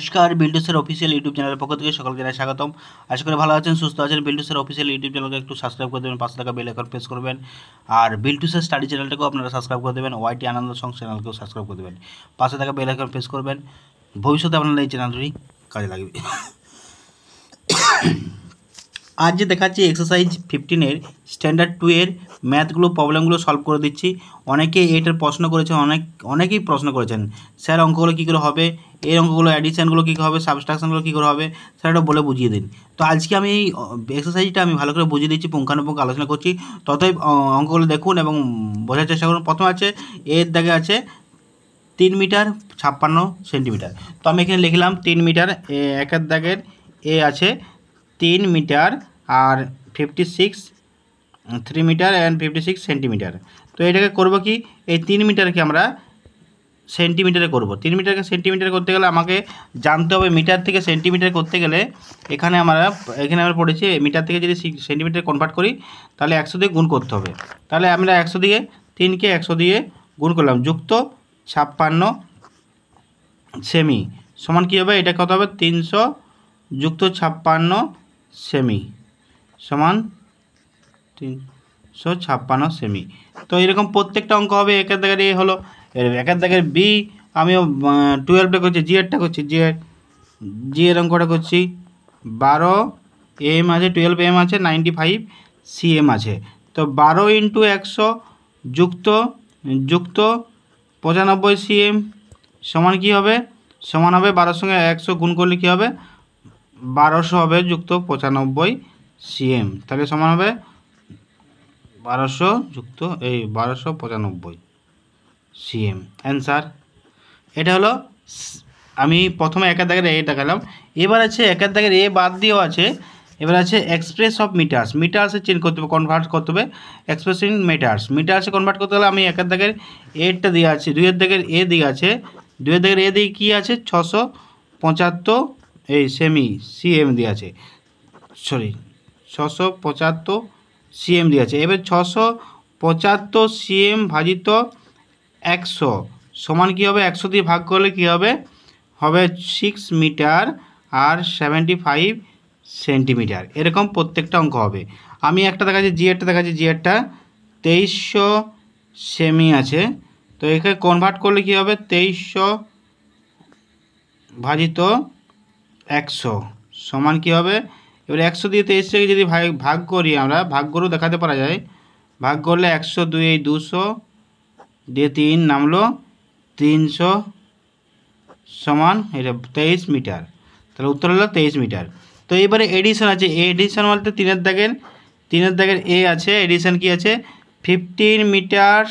নমস্কার, বিল্ডু sir official YouTube চ্যানেলের পক্ষ থেকে সকলকে জানাই স্বাগতম। আশা করি ভালো আছেন, সুস্থ আছেন। বিল্ডু স্যার অফিসিয়াল ইউটিউব চ্যানেলকে একটু সাবস্ক্রাইব করে দেবেন, পাশে থাকা বেল আইকন প্রেস করবেন। আর বিল্ডু স্যার স্টাডি চ্যানেলটাকেও আপনারা সাবস্ক্রাইব করে দেবেন, ওয়াইটি আনন্দ সং চ্যানেলকেও সাবস্ক্রাইব করে দেবেন, পাশে থাকা বেল আইকন প্রেস করবেন। ভবিষ্যতে আপনারা এই চ্যানেলটি কাজে লাগবে। আজ যে দেখাচ্ছি এক্সারসাইজ 15-এর স্ট্যান্ডার্ড 2 এর ম্যাথগুলো প্রবলেমগুলো সলভ করে দিচ্ছি। অনেকে এটার প্রশ্ন করেছেন, অনেকেই প্রশ্ন করেছেন, স্যার অঙ্কগুলো কী করে হবে, এই অঙ্কগুলো অ্যাডিশানগুলো কী করে হবে, সাবস্ট্রাকশনগুলো কী করে হবে, স্যার এটা বলে বুঝিয়ে দিন। তো আজকে আমি এই এক্সারসাইজটা আমি ভালো করে বুঝিয়ে দিচ্ছি, পুঙ্খানুপুঙ্খ আলোচনা করছি। ততই অঙ্কগুলো দেখুন এবং বোঝার চেষ্টা করুন। প্রথমে আছে এর দাগে আছে 3 মিটার 56 সেন্টিমিটার। তো আমি এখানে লিখলাম 3 মিটার, একের দাগের এ আছে 3 মিটার আর 3 মিটার অ্যান্ড 56 সেন্টিমিটার। তো এটাকে করব কি, এই 3 মিটারকে আমরা সেন্টিমিটারে করব। 3 মিটারকে সেন্টিমিটার করতে গেলে আমাকে জানতে হবে মিটার থেকে সেন্টিমিটার করতে গেলে এখানে আমরা পড়েছি মিটার থেকে যদি সেন্টিমিটার কনভার্ট করি তাহলে 100 দিয়ে গুণ করতে হবে। তাহলে আমরা 100 দিয়ে 3কে 100 দিয়ে গুণ করলাম, যুক্ত 56 সেমি সমান কী হবে, এটা কত হবে 300 যুক্ত 56 সেমি সমান 356 সেমি। তো এরকম প্রত্যেকটা অঙ্ক হবে। একের দাগের এ হলো, একের দাগের বি আমি 12টা করছি, জি এরটা করছি, জি এর অঙ্কটা করছি। 12 এম আছে, 12 এম আছে, 95 সিএম আছে। তো 12 × 100 যুক্ত 95 সিএম সমান কী হবে, সমান হবে 12-র সঙ্গে 100 গুণ করলে কী হবে, 1200 হবে যুক্ত 95 সিএম। তাহলে সমান হবে 1200 যুক্ত 1295 সিএম অ্যান্সার। এটা হলো, আমি প্রথমে একের দাগের এ দেখালাম। এবার আছে একের দাগের এ বাদ দিয়েও আছে, এবার আছে এক্সপ্রেস অফ মিটার্স। মিটার্সে চেঞ্জ করতে হবে, কনভার্ট করতে হবে এক্সপ্রেস ইন মিটার্স। মিটার্সে কনভার্ট করতে গেলে আমি একের দাগের এরটা দিয়ে আছে, দুইয়ের দাগের এ দিয়ে আছে, দুইয়ের দাগের এ দিয়ে কী আছে 675 সেমি সিএম দিয়ে আছে, 675 সিএম দিয়ে আছে। এবার 675 সিএম ভাজিত 100 সমান কী হবে, 100 দিয়ে ভাগ করলে কী হবে, 6 মিটার আর 75 সেন্টিমিটার। এরকম প্রত্যেকটা অঙ্ক হবে। আমি একটা দেখাচ্ছি, জিএরটা দেখাচ্ছি, জিএরটা 2300 সেমি আছে। তো এখানে কনভার্ট করলে কী হবে, 2300 ভাজিত 100 সমান কী হবে, এবার 100 দিয়ে 2300কে যদি ভাগ করি, আমরা ভাগ করেও দেখাতে পারা যায়। ভাগ করলে 100 2 200 দিয়ে 3 নামলো 300 সমান এটা 23 মিটার। তাহলে উত্তর হলো 23 মিটার। তো এবারে এডিশন আছে, এডিশন বলতে তিনের দাগের এ আছে, এডিশন কি আছে 15 মিটার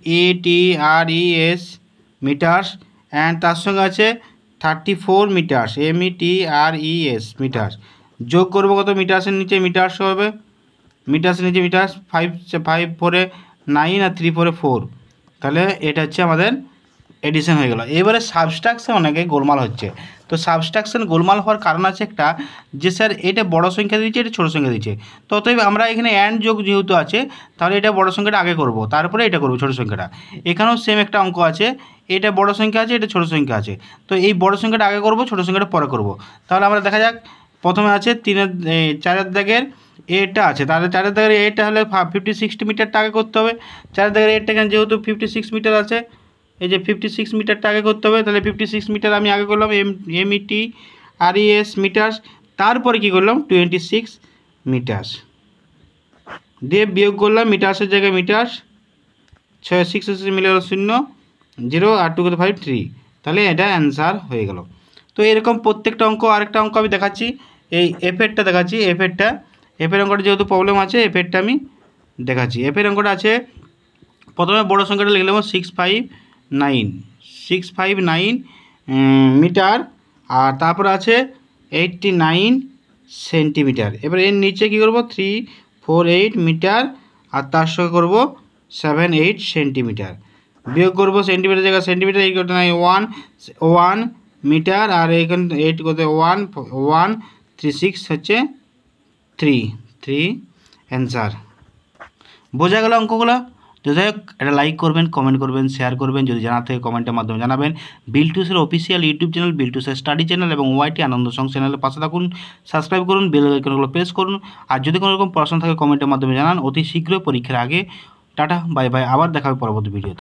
METRES মিটার্স অ্যান্ড তার সঙ্গে আছে 34 মিটার্স METRES মিটার্স। যোগ করবো কত, মিটার্সের নিচে মিটার্স হবে, মিটার্সের নিচে মিটার্স 5 4 9 আর 3 4 4। তাহলে এটা হচ্ছে আমাদের এডিশন হয়ে গেল। এবারে সাবস্ট্রাকশন অনেকে গোলমাল হচ্ছে। তো সাবস্ট্রাকশন গোলমাল হওয়ার কারণ আছে একটা, যে স্যার এটা বড় সংখ্যা দিচ্ছে, এটা ছোটো সংখ্যা দিচ্ছে। তো অতএব আমরা এখানে অ্যান্ড যোগ যেহেতু আছে, তাহলে এটা বড় সংখ্যাটা আগে করব, তারপরে এটা করব ছোটো সংখ্যাটা। এখানেও সেম একটা অঙ্ক আছে, এটা বড় সংখ্যা আছে, এটা ছোটো সংখ্যা আছে। তো এই বড় সংখ্যাটা আগে করব, ছোটো সংখ্যাটা পরে করব। তাহলে আমরা দেখা যাক, প্রথমে আছে 4 দাগের এটা আছে, তাহলে 4 দাগের এটা হলে 50-60 মিটারটা আগে করতে হবে। 4 দাগের এটা এখানে যেহেতু 56 মিটার আছে, এই যে 56 মিটারটা আগে করতে হবে। তাহলে 56 মিটার আমি আগে করলাম METRES মিটার্স, তারপরে কি করলাম 26 মিটার্স দিয়ে বিয়োগ করলাম মিটার্সের জায়গায় মিটার্স, 6 মিলে 0 0 আর 2 5 3। তাহলে এটা অ্যান্সার হয়ে গেল। তো এরকম প্রত্যেকটা অঙ্ক, আরেকটা অঙ্ক আমি দেখাচ্ছি, এই এফেরটা দেখাচ্ছি। এফের অঙ্কটা যেহেতু প্রবলেম আছে, এফেরটা আমি দেখাচ্ছি। এফের অঙ্কটা আছে, প্রথমে বড় সংখ্যাটা লিখলাম 659 মিটার, আর তারপর আছে 89 সেন্টিমিটার। এবার এর নিচে কী করব, 348 মিটার আর তার সঙ্গে করব 78 সেন্টিমিটার। বিয়োগ করব সেন্টিমিটার জায়গায় সেন্টিমিটার, এই করতে নাই 1 মিটার আর এইখানে 8 করতে 136 হচ্ছে 3 অ্যান্সার। বোঝা গেল অঙ্কগুলো? তো যাই হোক, একটা লাইক করবেন, কমেন্ট করবেন, শেয়ার করবেন, যদি জানার থাকে কমেন্টের মাধ্যমে জানাবেন। বিল্টুসের অফিসিয়াল ইউটিউব চ্যানেল, বিল্টুসের স্টাডি চ্যানেল এবং ওয়াইটি আনন্দ সং চ্যানেলের পাশে থাকুন, সাবস্ক্রাইব করুন, বেল আইকনগুলো প্রেস করুন। আর যদি কোনো রকম প্রশ্ন থাকে কমেন্টের মাধ্যমে জানান, অতি শীঘ্রই পরীক্ষার আগে। টাটা, বাই বাই, আবার দেখা হবে পরবর্তী ভিডিওতে।